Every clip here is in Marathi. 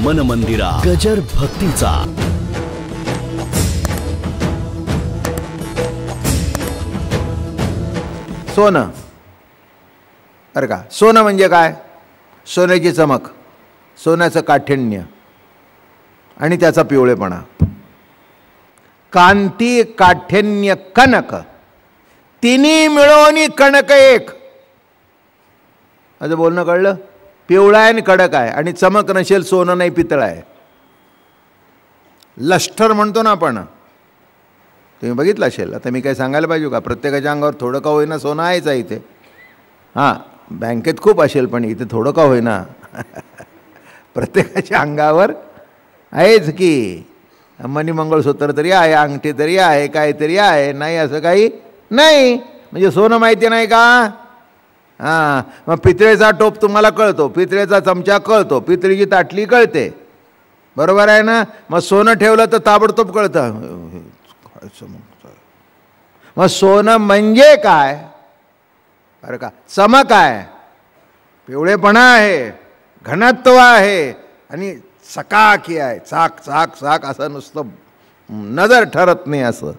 मन मंदिरा गजर भक्तीचा. सोनं बरं का. सोनं म्हणजे काय? सोन्याची चमक, सोन्याचं काठिण्य आणि त्याचा पिवळेपणा. कांती काठिण्य कनक तिन्ही मिळून कणक एक. माझं बोलणं कळलं? पिवळा आहे आणि कडक आहे आणि चमक नसेल, सोनं नाही पितळ आहे. लष्टर म्हणतो ना आपण, तुम्ही बघितलं असेल. आता मी काय सांगायला पाहिजे का? प्रत्येकाच्या अंगावर थोडं का होईना सोनं आहेच आहे इथे. हां, बँकेत खूप असेल पण इथे थोडं का होईना प्रत्येकाच्या अंगावर आहेच की. मनी मंगळसूत्र तरी आहे, अंगठी तरी आहे, काहीतरी आहे. नाही असं काही नाही. म्हणजे सोनं माहिती नाही का? हां, मग पितळेचा टोप तुम्हाला कळतो, पितळेचा चमचा कळतो, पितळीची ताटली कळते, बरोबर आहे ना? मग सोनं ठेवलं तर ताबडतोब कळतं. मग सोनं म्हणजे काय बरं का? चमक आहे, पिवळेपणा आहे, घनत्व आहे आणि चकाकी आहे. चाक चाक चाक असं नुसतं नजर ठरत नाही असं.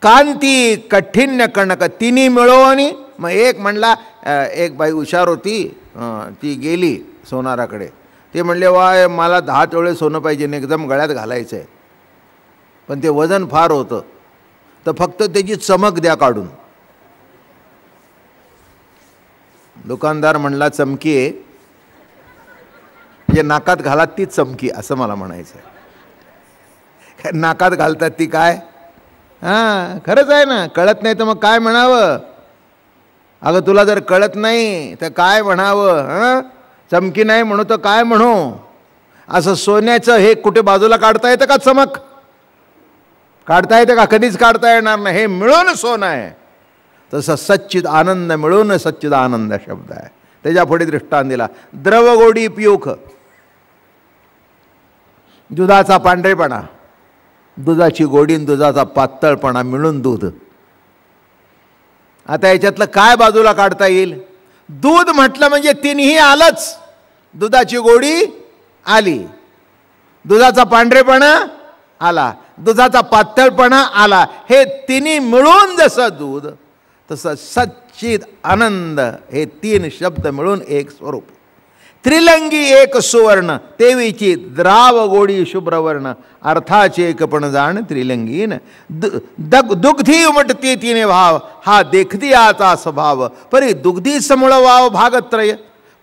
कांती कठिण्य कणक तिन्ही मिळून. मग एक म्हणला, एक बाई हुशार होती, ती गेली सोनाराकडे. ते म्हणले, वा मला 10 तोळे सोनं पाहिजे, एकदम गळ्यात घालायचं आहे, पण ते वजन फार होतं, तर फक्त त्याची चमक द्या काढून. दुकानदार म्हणला, चमकी आहे म्हणजे नाकात घालात ती चमकी, असं मला म्हणायचं आहे. नाकात घालतात ती काय? हां, खरंच आहे ना. कळत नाही तर मग काय म्हणावं? अगं तुला जर कळत नाही तर काय म्हणावं? हां, चमकी नाही म्हणू तर काय म्हणू? असं सोन्याचं हे कुठे बाजूला काढता येतं का? चमक काढता येतं का? कधीच काढता येणार नाही. हे मिळून सोनं आहे. तसं सच्चिद आनंद मिळून सच्चिद आनंद शब्द आहे. त्याच्या पुढे दृष्टांत दिला, द्रव गोडी पियूख. दुधाचा पांढरेपणा, दुधाची गोडी आणि दुधाचा पातळपणा मिळून दूध. आता याच्यातलं काय बाजूला काढता येईल? दूध म्हटलं म्हणजे तिन्ही आलंच. दुधाची गोडी आली, दुधाचा पांढरेपणा आला, दुधाचा पातळपणा आला. हे तिन्ही मिळून जसं दूध, तसं सच्चिद आनंद हे 3 शब्द मिळून एक स्वरूप. त्रिलंगी एक सुवर्ण, तेवीची द्राव गोडी शुभ्रवर्ण. अर्थाचे एकपण जाण त्रिलंगीन. दुग्धी उमटती तिने भाव, हा देखती आता स्वभाव. परी दुग्धी समूळ वाव भागत्रय,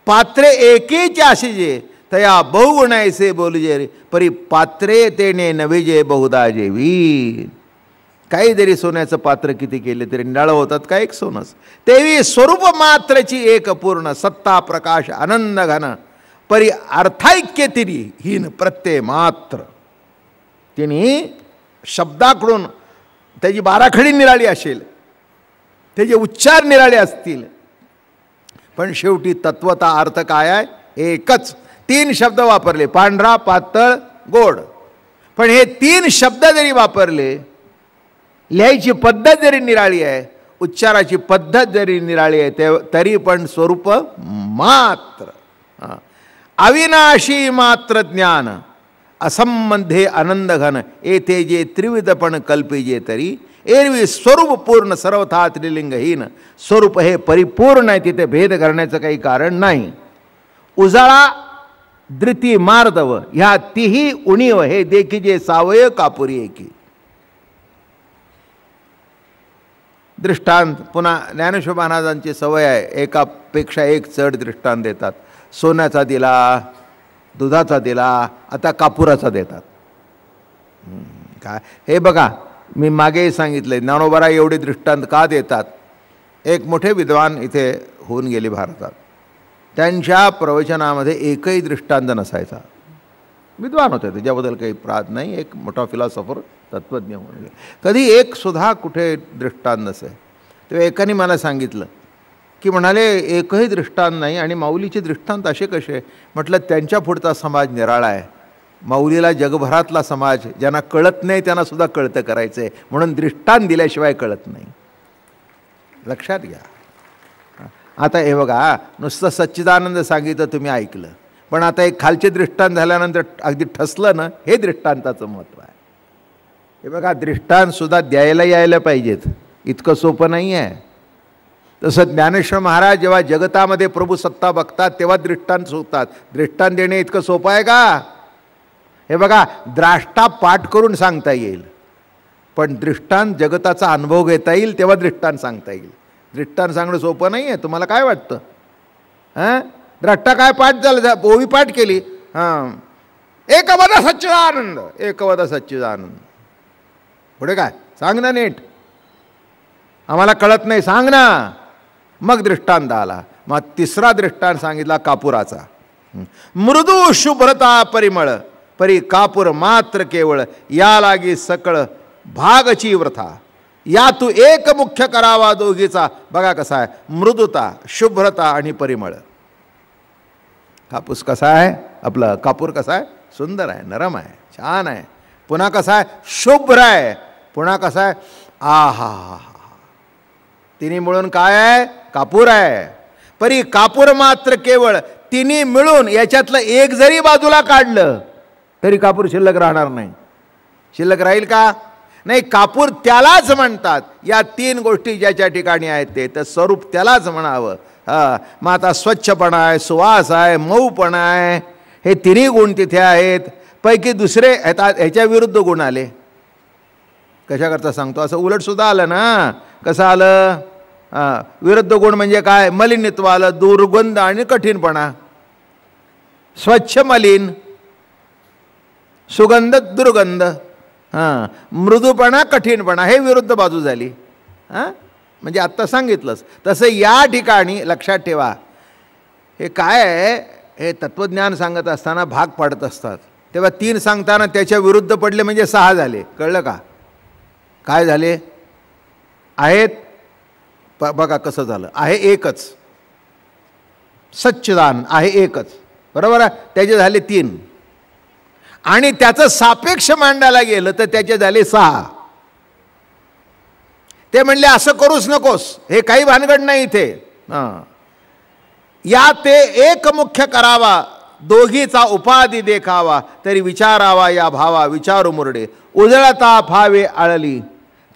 पात्रे एकेच आशिजे, तया बहुगुण ऐसे बोलजे रे. परी पात्रे तेने नविजे बहुधा जेवी. काही जरी सोन्याचं पात्र किती केले तरी निराळं होतात का? एक सोनच. तेवी स्वरूप मात्रची एक पूर्ण, सत्ता प्रकाश आनंद घन. परी अर्थैक्य तिरी हीन प्रत्यय मात्र. तिने शब्दाकडून त्याची बाराखडी निराळी असेल, त्याचे उच्चार निराळे असतील, पण शेवटी तत्वता अर्थ काय आहे? एकच. 3 शब्द वापरले, पांढरा, पातळ, गोड. पण हे 3 शब्द जरी वापरले, लिहायची पद्धत जरी निराळी आहे, उच्चाराची पद्धत जरी निराळी आहे, तरी पण स्वरूप मात्र. अविनाशी मात्र ज्ञान, असंबंधे आनंद घन. येथे जे त्रिविधपण कल्पिजे तरी, एरवी स्वरूप पूर्ण सर्वथा त्रिलिंगहीन. स्वरूप हे परिपूर्ण आहे, तिथे भेद करण्याचं काही कारण नाही. उजाळा धृती मार्दव ह्या तिही उणीव, हे देखीजे सावय कापुरी एकी. दृष्टांत पुन्हा ज्ञानेश्वर महाराजांची सवय आहे, एकापेक्षा एक चढ दृष्टांत देतात. सोन्याचा दिला, दुधाचा दिला, आता कापुराचा देतात. काय हे बघा, मी मागेही सांगितले, ज्ञानोबा एवढे दृष्टांत का देतात? एक मोठे विद्वान इथे होऊन गेले भारतात. त्यांच्या प्रवचनामध्ये एकही दृष्टांत नसायचा. विद्वान होते, त्याच्याबद्दल काही प्राद नाही, एक मोठा फिलॉसॉफर, तत्त्वज्ञ होऊन गेले. कधी एक सुद्धा कुठे दृष्टांत नसे. तेव्हा एकाने मला सांगितलं की म्हणाले, एकही दृष्टांत नाही आणि माऊलीचे दृष्टांत असे कसे? म्हटलं, त्यांच्या पुढचा समाज निराळा आहे. माऊलीला जगभरातला समाज, ज्यांना कळत नाही त्यांना सुद्धा कळतं करायचं आहे, म्हणून दृष्टांत दिल्याशिवाय कळत नाही. लक्षात घ्या. आता हे बघा, नुसतं सच्चिदानंद सांगितलं तुम्ही ऐकलं, पण आता एक खालचे दृष्टांत झाल्यानंतर अगदी ठसलं ना, हे दृष्टांताचं महत्त्व आहे. हे बघा, दृष्टांतसुद्धा द्यायला यायला पाहिजेत, इतकं सोपं नाही आहे. तसं ज्ञानेश्वर महाराज जेव्हा जगतामध्ये प्रभू सत्ता बघतात तेव्हा दृष्टांत शोधतात. दृष्टांत देणे इतकं सोपं आहे का? हे बघा, द्राष्टा पाठ करून सांगता येईल, पण दृष्टांत जगताचा अनुभव घेता येईल तेव्हा दृष्टांत सांगता येईल. दृष्टांत सांगणं सोपं नाही आहे. तुम्हाला काय वाटतं? हां, द्रष्टा काय पाठ झालं, ओवी पाठ केली, हां, एकवद सच्चिदानंद, एकवद सच्चिदानंद, पुढे काय सांग ना नीट, आम्हाला कळत नाही, सांग ना. मग दृष्टांत आला. मग तिसरा दृष्टांत सांगितला कापुराचा. मृदू शुभ्रता परिमळ, परी कापूर मात्र केवळ, या लागी सकळ भागची व्रथा, या तू एक मुख्य करावा दोघीचा. बघा कसा आहे, मृदुता, शुभ्रता आणि परिमळ. कापूस कसा आहे, आपला कापूर कसा आहे, सुंदर आहे, नरम आहे, छान आहे. पुन्हा कसा आहे, शुभ्र आहे. पुन्हा कसा आहे, आहा, तिन्ही मिळून काय आहे, कापूर आहे. परी कापूर मात्र केवळ, तिन्ही मिळून याच्यातलं एक जरी बाजूला काढलं तरी कापूर शिल्लक राहणार नाही. शिल्लक राहील का? नाही. कापूर त्यालाच म्हणतात, या तीन गोष्टी ज्याच्या ठिकाणी आहेत ते, तर स्वरूप त्यालाच म्हणावं. हां, मग आता स्वच्छपणा आहे, सुवास आहे, मऊपणा आहे, हे तिन्ही गुण तिथे आहेत. पैकी दुसरे ह्याच्या विरुद्ध गुण आले. कशाकरता सांगतो, असं उलटसुद्धा आलं ना. कसं आलं? विरुद्ध गुण म्हणजे काय? मलिनत्व आलं, दुर्गंध आणि कठीणपणा. स्वच्छ मलिन, सुगंध दुर्गंध, हां, मृदूपणा कठीणपणा, हे विरुद्ध बाजू झाली. हां, म्हणजे आत्ता सांगितलंच तसं या ठिकाणी लक्षात ठेवा. हे काय आहे, हे तत्त्वज्ञान सांगत असताना भाग पाडत असतात, तेव्हा तीन सांगताना त्याच्या विरुद्ध पडले म्हणजे सहा झाले. कळलं का? काय झाले आहेत? बघा कसं झालं. आहे एकच, सच्चिदानंद आहे एकच, बरोबर आहे. त्याचे झाले तीन, आणि त्याचं सापेक्ष मांडायला गेलं तर त्याचे झाले सहा. ते म्हणले असं करूच नकोस, हे काही भानगड नाही इथे. हां, या ते एक मुख्य करावा, दोघीचा उपाधी देखावा, तरी विचारावा या भावा विचारू मुरडे. उजळता फावे आळली,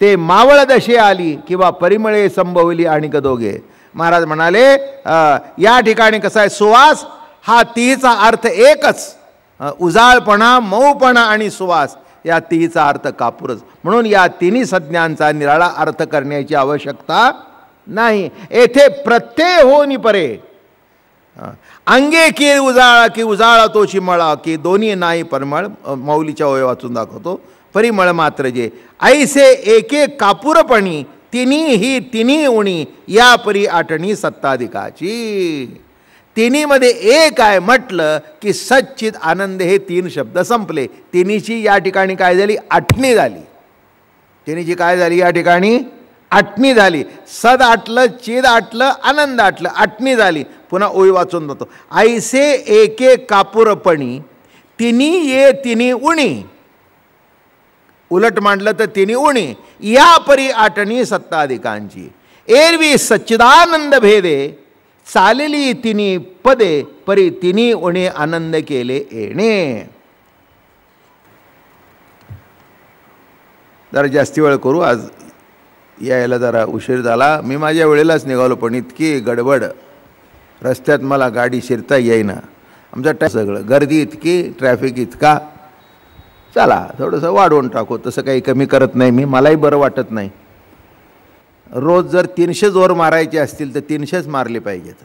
ते मावळ दशे आली, किंवा परिमळे संभवली आणि दोघे. महाराज म्हणाले या ठिकाणी कसा आहे, सुवास हा तिचा अर्थ एकच. उजाळपणा, मऊपणा आणि सुवास या तिचा अर्थ कापूरच. म्हणून या तिन्ही संज्ञांचा निराळा अर्थ करण्याची आवश्यकता नाही. येथे प्रत्यय होनी परे, अंगे की उजाळा की उजाळा तोची मळा, की दोन्ही नाही परिमळ. मौलीच्या ओळ वाचून दाखवतो. परिमळ मात्र जे ऐसे एके कापूरपणी, तिन्ही ही तिन्ही उणी, या परी आठणी सत्ताधिकाची. तिन्हीमध्ये एक आहे म्हटलं की सच्चित आनंद, हे तीन शब्द संपले. तिन्हीची या ठिकाणी काय झाली, आठणी झाली. तिन्हीची काय झाली या ठिकाणी, आठणी झाली. सद आटलं, चिद आटलं, आनंद आटलं, आठणी झाली. पुन्हा ओळी वाचून जातो. ऐसे एके कापूरपणी, तिन्ही ये तिन्ही उणी. उलट मांडलं तर तिन्ही उणी, या परी आठणी सत्ताधिकांची. एरवी सच्चिदानंद भेदे, चालेली तिन्ही पदे, परी तिन्ही उणे आनंद केले येणे. जरा जास्ती वेळ करू, आज यायला जरा उशीर झाला. मी माझ्या वेळेलाच निघालो, पण इतकी गडबड, रस्त्यात मला गाडी शिरता येईना. आमचं सगळं गर्दी इतकी, ट्रॅफिक इतका. चला थोडंसं वाढवून टाकू, तसं काही कमी करत नाही मी, मलाही बरं वाटत नाही. रोज जर 300 जोर मारायचे असतील तर 300च मारले पाहिजेत.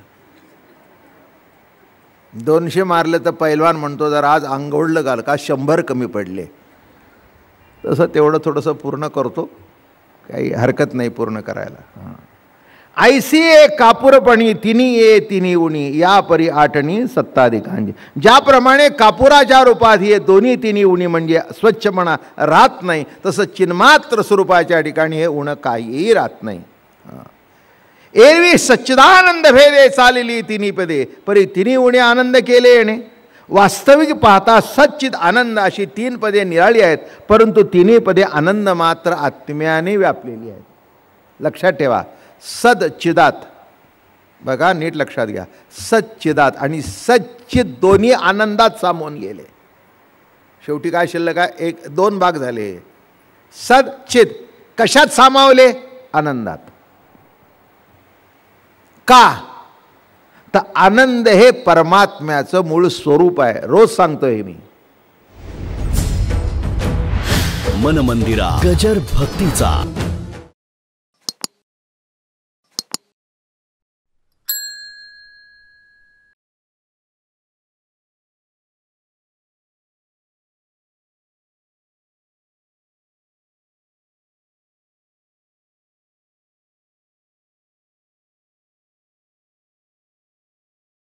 200 मारले तर पैलवान म्हणतो जर आज अंगोडलं घाल का 100 कमी पडले. तसं तेवढं थोडंसं पूर्ण करतो, काही हरकत नाही पूर्ण करायला. ऐसी कापूरपणी, तिन्ही ये तिन्ही उणी, या परी आठणी सत्ताधिकांची. ज्याप्रमाणे कापुराच्या रूपात हे दोन्ही तिन्ही उणी म्हणजे स्वच्छपणा राहत नाही, तसं चिन्मात्र स्वरूपाच्या ठिकाणी हे उणं काहीही राहत नाही. एरवी सच्चिदानंद भेदे, चालेली तिन्ही पदे, परी तिन्ही उणे आनंद केले येणे. वास्तविक पाहता सच्चिद आनंद अशी 3 पदे निराळी आहेत, परंतु तिन्ही पदे आनंद मात्र आत्म्याने व्यापलेली आहेत. लक्षात ठेवा, सद चिदात बघा नीट लक्षात घ्या, सच्चिदात आणि सच्चित दोन्ही आनंदात सामावून गेले. शेवटी काय शिल्लक आहे? दोन भाग झाले. सच्चित कशात सामावले? आनंदात. का? तर आनंद हे परमात्म्याचं मूळ स्वरूप आहे. रोज सांगतोय मी. मन मंदिरा गजर भक्तीचा.